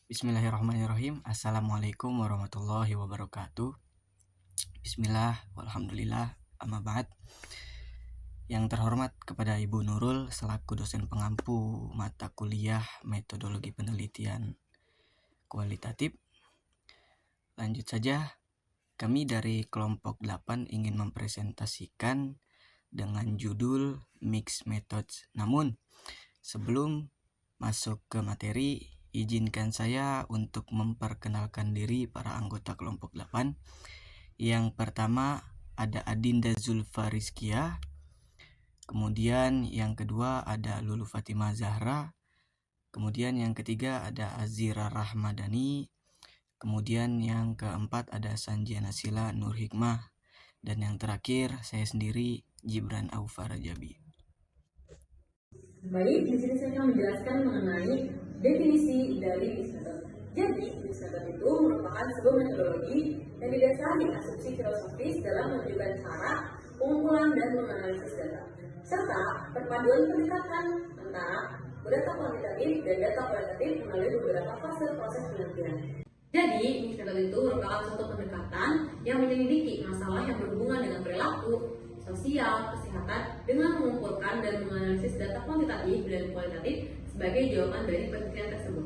Bismillahirrahmanirrahim. Assalamualaikum warahmatullahi wabarakatuh. Bismillah, walhamdulillah, amma ba'd. Yang terhormat kepada Ibu Nurul selaku dosen pengampu mata kuliah metodologi penelitian kualitatif. Lanjut saja, kami dari kelompok 8 ingin mempresentasikan dengan judul Mixed Methods. Namun, sebelum masuk ke materi, izinkan saya untuk memperkenalkan diri para anggota kelompok 8. Yang pertama ada Adinda Zulfa Rizkia, kemudian yang kedua ada Lulu Fatimah Zahra, kemudian yang ketiga ada Azira Rahmadani, kemudian yang keempat ada Sanjana Sila Nur Hikmah, dan yang terakhir saya sendiri Gibran Aufa Rajabi. Baik, di sini saya akan menjelaskan mengenai definisi dari mixed method. Jadi, mixed method itu merupakan sebuah metodologi yang didasari asumsi filosofis dalam menunjukkan cara pengumpulan dan menganalisis data, serta perpaduan pendekatan antara data kuantitatif dan data kualitatif melalui beberapa fase proses penelitian. Jadi, mixed method itu merupakan suatu pendekatan yang menyelidiki masalah yang berhubungan dengan perilaku, sosial, kesehatan dengan mengumpulkan dan menganalisis data kuantitatif dan kualitatif sebagai jawaban dari penelitian tersebut.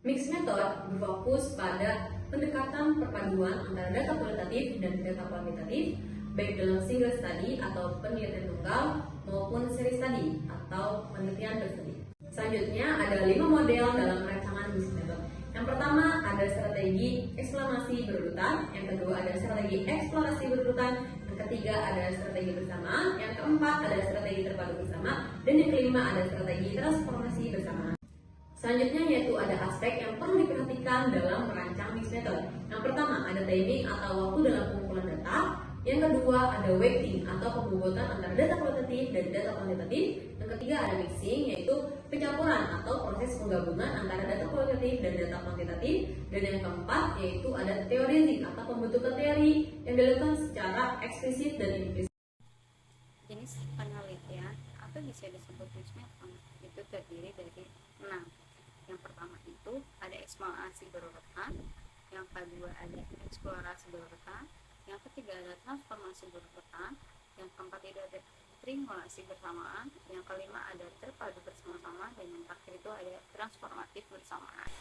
Mixed method berfokus pada pendekatan perpaduan antara data kualitatif dan data kuantitatif, baik dalam single study atau penelitian tunggal maupun seri study atau penelitian berstudi. Selanjutnya ada 5 model dalam rancangan mixed method. Yang pertama ada strategi eksklamasi berurutan, yang kedua ada strategi eksplorasi berurutan, yang ketiga ada strategi bersamaan, yang keempat ada strategi terpadu bersama, dan yang kelima ada strategi transformasi bersama. Selanjutnya yaitu ada aspek yang perlu diperhatikan dalam merancang mixed method. Yang pertama ada timing atau waktu dalam pengumpulan data. Yang kedua ada weighting atau pembobotan antara data kualitatif dan data kuantitatif. Yang ketiga ada mixing, yaitu pencampuran atau proses penggabungan antara data kualitatif dan data kuantitatif. Dan yang keempat yaitu ada theorizing atau pembentukan teori yang dilakukan secara eksplisit dan implisit. Jenis penelitian atau bisa disebut mixed method itu terdiri dari 6. Yang pertama itu ada eksplorasi berurutan, yang kedua ada eksplorasi berurutan, yang ketiga ada transformasi berurutan, yang keempat itu ada triangulasi bersamaan, yang kelima ada terpadu bersama-sama, dan yang terakhir itu ada transformatif bersamaan.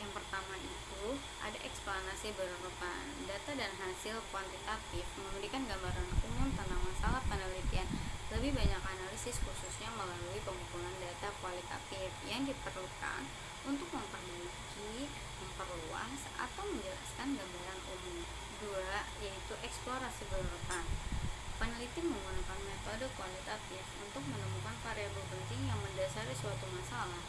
Yang pertama itu ada eksplanasi berurutan. Data dan hasil kuantitatif memberikan gambaran umum tentang masalah penelitian. Lebih banyak analisis khususnya melalui pengumpulan data kualitatif yang diperlukan untuk memperbaiki, memperluas, atau menjelaskan gambaran umum. 2. Yaitu eksplorasi berurutan. Peneliti menggunakan metode kualitatif untuk menemukan variabel penting yang mendasari suatu masalah.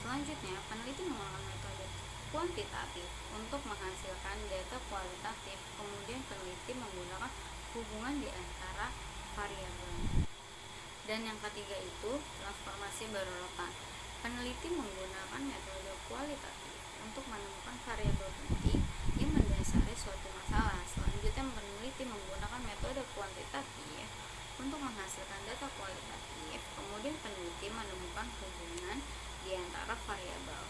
Selanjutnya, peneliti menggunakan metode kuantitatif untuk menghasilkan data kualitatif. Kemudian peneliti menggunakan hubungan di antara variabel. Dan yang ketiga itu transformasi berurutan. Peneliti menggunakan metode kualitatif untuk menemukan variabel penting yang mendasari suatu masalah. Selanjutnya peneliti menggunakan metode kuantitatif untuk menghasilkan data kualitatif. Kemudian peneliti menemukan hubungan di antara variabel.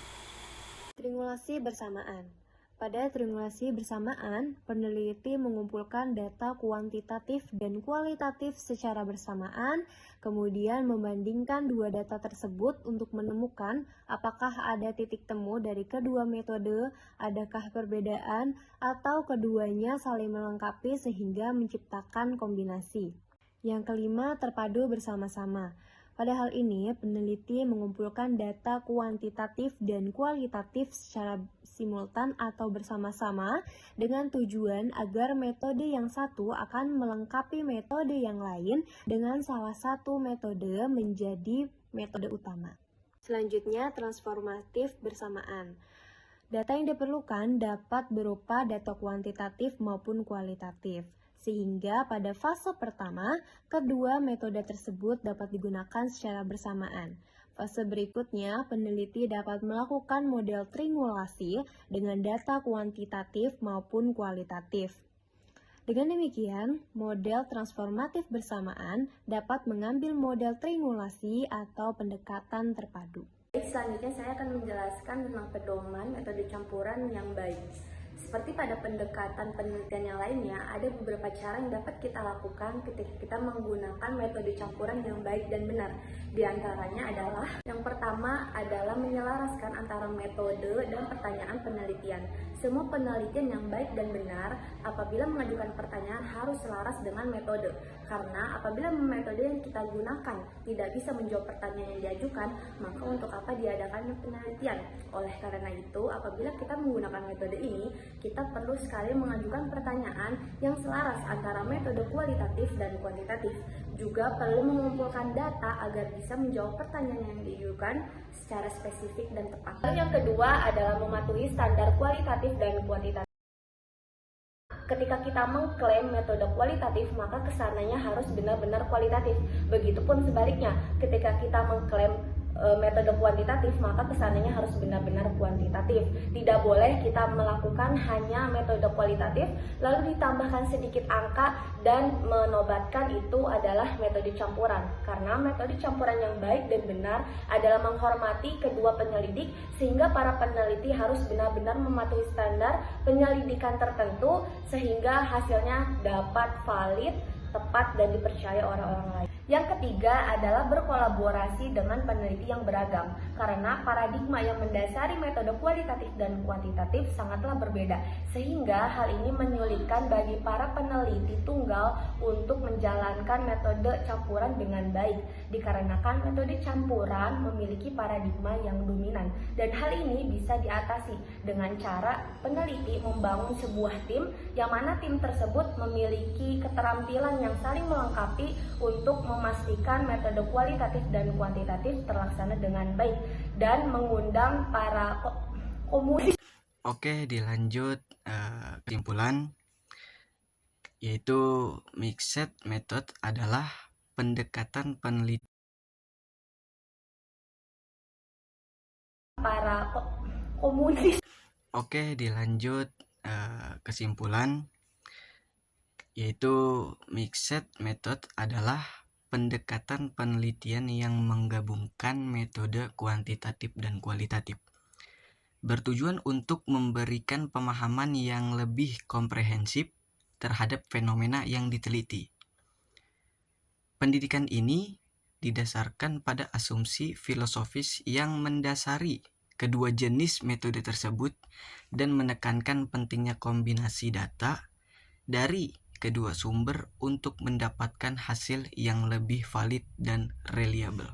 Triangulasi bersamaan. Pada triangulasi bersamaan, peneliti mengumpulkan data kuantitatif dan kualitatif secara bersamaan, kemudian membandingkan dua data tersebut untuk menemukan apakah ada titik temu dari kedua metode, adakah perbedaan, atau keduanya saling melengkapi sehingga menciptakan kombinasi. Yang kelima, terpadu bersama-sama. Pada hal ini, peneliti mengumpulkan data kuantitatif dan kualitatif secara simultan atau bersama-sama dengan tujuan agar metode yang satu akan melengkapi metode yang lain dengan salah satu metode menjadi metode utama. Selanjutnya, transformatif bersamaan. Data yang diperlukan dapat berupa data kuantitatif maupun kualitatif. Sehingga pada fase pertama, kedua metode tersebut dapat digunakan secara bersamaan. Fase berikutnya, peneliti dapat melakukan model triangulasi dengan data kuantitatif maupun kualitatif. Dengan demikian, model transformatif bersamaan dapat mengambil model triangulasi atau pendekatan terpadu. Selanjutnya saya akan menjelaskan tentang pedoman metode campuran yang baik. Seperti pada pendekatan penelitian yang lainnya, ada beberapa cara yang dapat kita lakukan ketika kita menggunakan metode campuran yang baik dan benar. Di antaranya adalah, yang pertama adalah menyelaraskan antara metode dan pertanyaan penelitian. Semua penelitian yang baik dan benar apabila mengajukan pertanyaan harus selaras dengan metode. Karena apabila metode yang kita gunakan tidak bisa menjawab pertanyaan yang diajukan, maka untuk apa diadakannya penelitian? Oleh karena itu, apabila kita menggunakan metode ini, kita perlu sekali mengajukan pertanyaan yang selaras antara metode kualitatif dan kuantitatif. Juga perlu mengumpulkan data agar bisa menjawab pertanyaan yang diajukan secara spesifik dan tepat. Yang kedua adalah mematuhi standar kualitatif dan kuantitatif. Ketika kita mengklaim metode kualitatif, maka kesananya harus benar-benar kualitatif. Begitupun sebaliknya, ketika kita mengklaim metode kuantitatif, maka kesannya harus benar-benar kuantitatif. Tidak boleh kita melakukan hanya metode kualitatif lalu ditambahkan sedikit angka dan menobatkan itu adalah metode campuran. Karena metode campuran yang baik dan benar adalah menghormati kedua penyelidik, sehingga para peneliti harus benar-benar mematuhi standar penyelidikan tertentu sehingga hasilnya dapat valid, tepat, dan dipercaya orang-orang lain. Yang ketiga adalah berkolaborasi dengan peneliti yang beragam, karena paradigma yang mendasari metode kualitatif dan kuantitatif sangatlah berbeda, sehingga hal ini menyulitkan bagi para peneliti tunggal untuk menjalankan metode campuran dengan baik, dikarenakan metode campuran memiliki paradigma yang dominan, dan hal ini bisa diatasi dengan cara peneliti membangun sebuah tim, yang mana tim tersebut memiliki keterampilan yang saling melengkapi untuk memastikan metode kualitatif dan kuantitatif terlaksana dengan baik dan mengundang para komunitas. Oke, dilanjut kesimpulan, yaitu mixed method adalah pendekatan penelitian Para komunitas. Oke, dilanjut kesimpulan, yaitu mixed method adalah pendekatan penelitian yang menggabungkan metode kuantitatif dan kualitatif, bertujuan untuk memberikan pemahaman yang lebih komprehensif terhadap fenomena yang diteliti. Pendidikan ini didasarkan pada asumsi filosofis yang mendasari kedua jenis metode tersebut dan menekankan pentingnya kombinasi data dari kedua sumber untuk mendapatkan hasil yang lebih valid dan reliable.